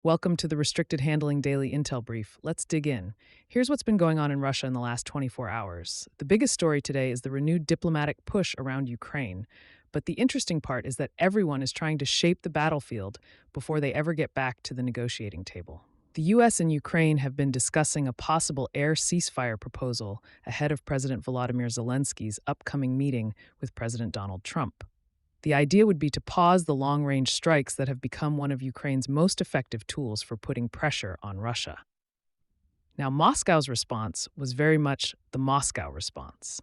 Welcome to the Restricted Handling Daily Intel Brief. Let's dig in. Here's what's been going on in Russia in the last 24 hours. The biggest story today is the renewed diplomatic push around Ukraine. But the interesting part is that everyone is trying to shape the battlefield before they ever get back to the negotiating table. The US and Ukraine have been discussing a possible air ceasefire proposal ahead of President Volodymyr Zelensky's upcoming meeting with President Donald Trump. The idea would be to pause the long-range strikes that have become one of Ukraine's most effective tools for putting pressure on Russia. Now, Moscow's response was very much the Moscow response.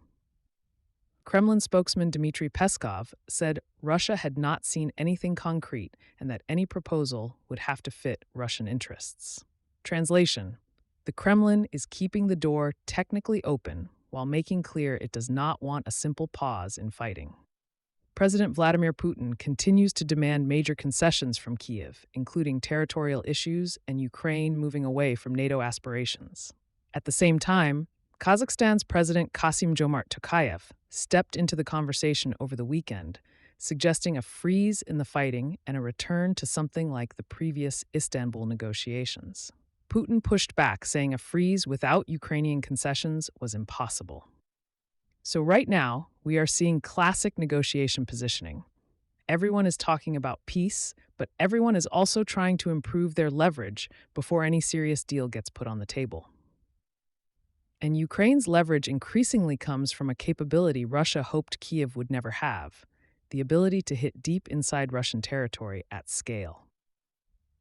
Kremlin spokesman Dmitry Peskov said Russia had not seen anything concrete and that any proposal would have to fit Russian interests. Translation: the Kremlin is keeping the door technically open while making clear it does not want a simple pause in fighting. President Vladimir Putin continues to demand major concessions from Kyiv, including territorial issues and Ukraine moving away from NATO aspirations. At the same time, Kazakhstan's President Kassym-Jomart Tokayev stepped into the conversation over the weekend, suggesting a freeze in the fighting and a return to something like the previous Istanbul negotiations. Putin pushed back, saying a freeze without Ukrainian concessions was impossible. So right now, we are seeing classic negotiation positioning. Everyone is talking about peace, but everyone is also trying to improve their leverage before any serious deal gets put on the table. And Ukraine's leverage increasingly comes from a capability Russia hoped Kyiv would never have: the ability to hit deep inside Russian territory at scale.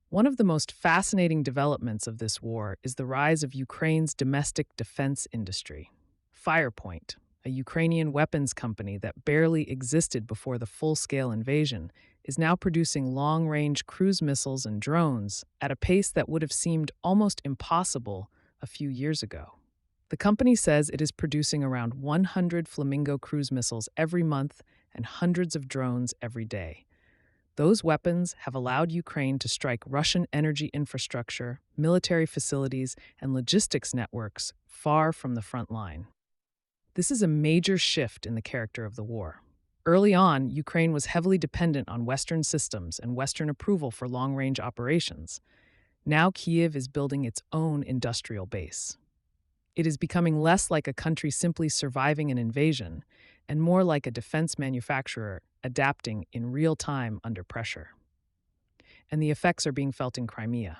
One of the most fascinating developments of this war is the rise of Ukraine's domestic defense industry. Firepoint, a Ukrainian weapons company that barely existed before the full-scale invasion, is now producing long-range cruise missiles and drones at a pace that would have seemed almost impossible a few years ago. The company says it is producing around 100 Flamingo cruise missiles every month and hundreds of drones every day. Those weapons have allowed Ukraine to strike Russian energy infrastructure, military facilities, and logistics networks far from the front line. This is a major shift in the character of the war. Early on, Ukraine was heavily dependent on Western systems and Western approval for long-range operations. Now Kyiv is building its own industrial base. It is becoming less like a country simply surviving an invasion and more like a defense manufacturer adapting in real time under pressure. And the effects are being felt in Crimea.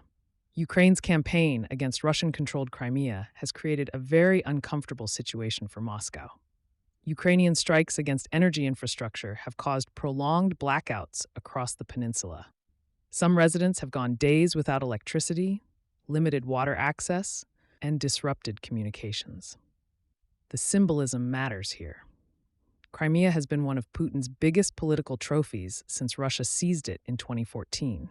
Ukraine's campaign against Russian-controlled Crimea has created a very uncomfortable situation for Moscow. Ukrainian strikes against energy infrastructure have caused prolonged blackouts across the peninsula. Some residents have gone days without electricity, limited water access, and disrupted communications. The symbolism matters here. Crimea has been one of Putin's biggest political trophies since Russia seized it in 2014.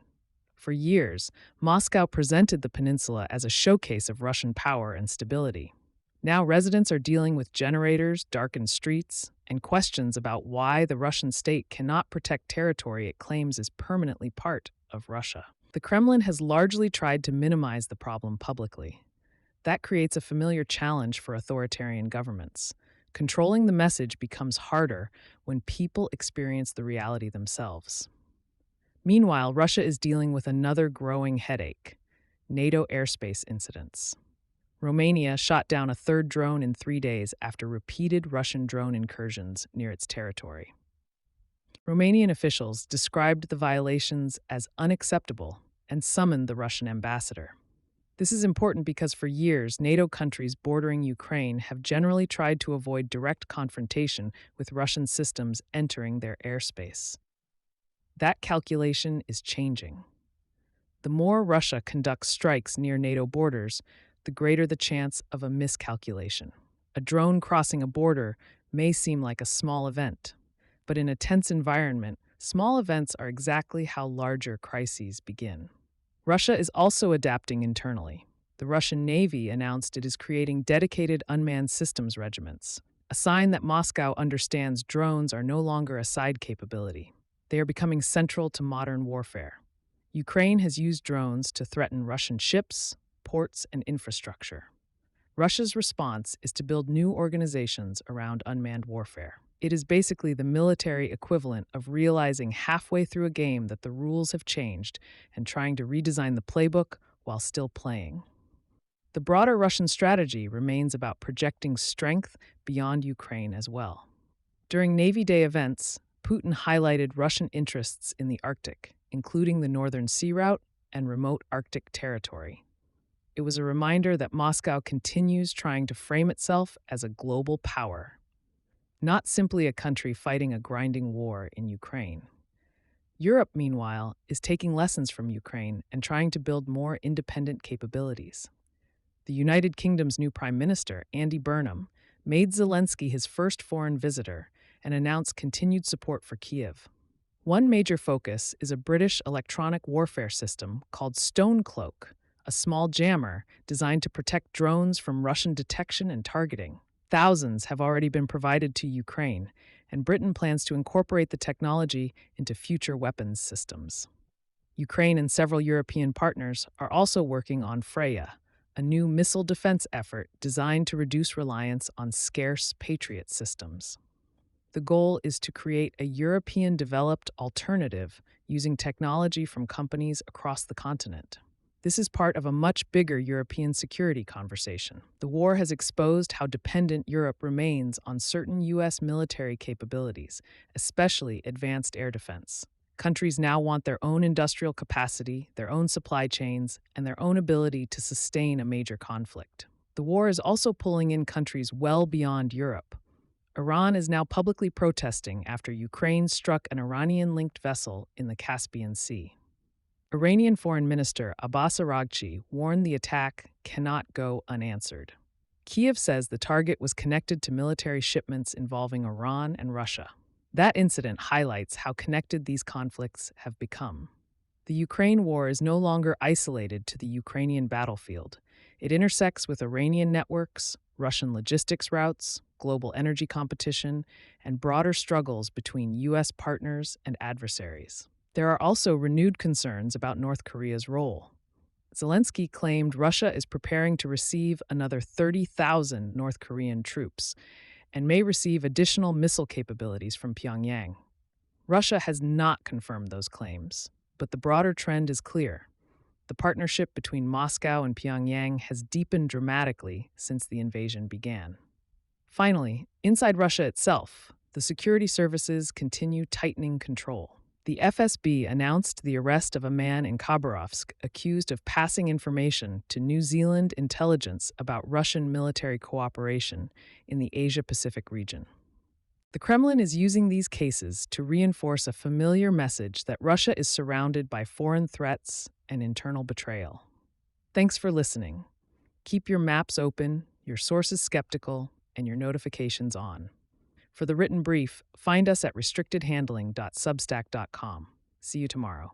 For years, Moscow presented the peninsula as a showcase of Russian power and stability. Now residents are dealing with generators, darkened streets, and questions about why the Russian state cannot protect territory it claims is permanently part of Russia. The Kremlin has largely tried to minimize the problem publicly. That creates a familiar challenge for authoritarian governments. Controlling the message becomes harder when people experience the reality themselves. Meanwhile, Russia is dealing with another growing headache: NATO airspace incidents. Romania shot down a third drone in 3 days after repeated Russian drone incursions near its territory. Romanian officials described the violations as unacceptable and summoned the Russian ambassador. This is important because for years, NATO countries bordering Ukraine have generally tried to avoid direct confrontation with Russian systems entering their airspace. That calculation is changing. The more Russia conducts strikes near NATO borders, the greater the chance of a miscalculation. A drone crossing a border may seem like a small event, but in a tense environment, small events are exactly how larger crises begin. Russia is also adapting internally. The Russian Navy announced it is creating dedicated unmanned systems regiments, a sign that Moscow understands drones are no longer a side capability. They are becoming central to modern warfare. Ukraine has used drones to threaten Russian ships, ports, and infrastructure. Russia's response is to build new organizations around unmanned warfare. It is basically the military equivalent of realizing halfway through a game that the rules have changed and trying to redesign the playbook while still playing. The broader Russian strategy remains about projecting strength beyond Ukraine as well. During Navy Day events, Putin highlighted Russian interests in the Arctic, including the Northern Sea Route and remote Arctic territory. It was a reminder that Moscow continues trying to frame itself as a global power, not simply a country fighting a grinding war in Ukraine. Europe, meanwhile, is taking lessons from Ukraine and trying to build more independent capabilities. The United Kingdom's new Prime Minister, Andy Burnham, made Zelensky his first foreign visitor and announced continued support for Kyiv. One major focus is a British electronic warfare system called Stonecloak, a small jammer designed to protect drones from Russian detection and targeting. Thousands have already been provided to Ukraine, and Britain plans to incorporate the technology into future weapons systems. Ukraine and several European partners are also working on Freya, a new missile defense effort designed to reduce reliance on scarce Patriot systems. The goal is to create a European-developed alternative using technology from companies across the continent. This is part of a much bigger European security conversation. The war has exposed how dependent Europe remains on certain U.S. military capabilities, especially advanced air defense. Countries now want their own industrial capacity, their own supply chains, and their own ability to sustain a major conflict. The war is also pulling in countries well beyond Europe. Iran is now publicly protesting after Ukraine struck an Iranian-linked vessel in the Caspian Sea. Iranian Foreign Minister Abbas Araghchi warned the attack cannot go unanswered. Kyiv says the target was connected to military shipments involving Iran and Russia. That incident highlights how connected these conflicts have become. The Ukraine war is no longer isolated to the Ukrainian battlefield. It intersects with Iranian networks, Russian logistics routes, global energy competition, and broader struggles between U.S. partners and adversaries. There are also renewed concerns about North Korea's role. Zelensky claimed Russia is preparing to receive another 30,000 North Korean troops and may receive additional missile capabilities from Pyongyang. Russia has not confirmed those claims, but the broader trend is clear. The partnership between Moscow and Pyongyang has deepened dramatically since the invasion began. Finally, inside Russia itself, the security services continue tightening control. The FSB announced the arrest of a man in Khabarovsk accused of passing information to New Zealand intelligence about Russian military cooperation in the Asia-Pacific region. The Kremlin is using these cases to reinforce a familiar message that Russia is surrounded by foreign threats and internal betrayal. Thanks for listening. Keep your maps open, your sources skeptical, and your notifications on. For the written brief, find us at restrictedhandling.substack.com. See you tomorrow.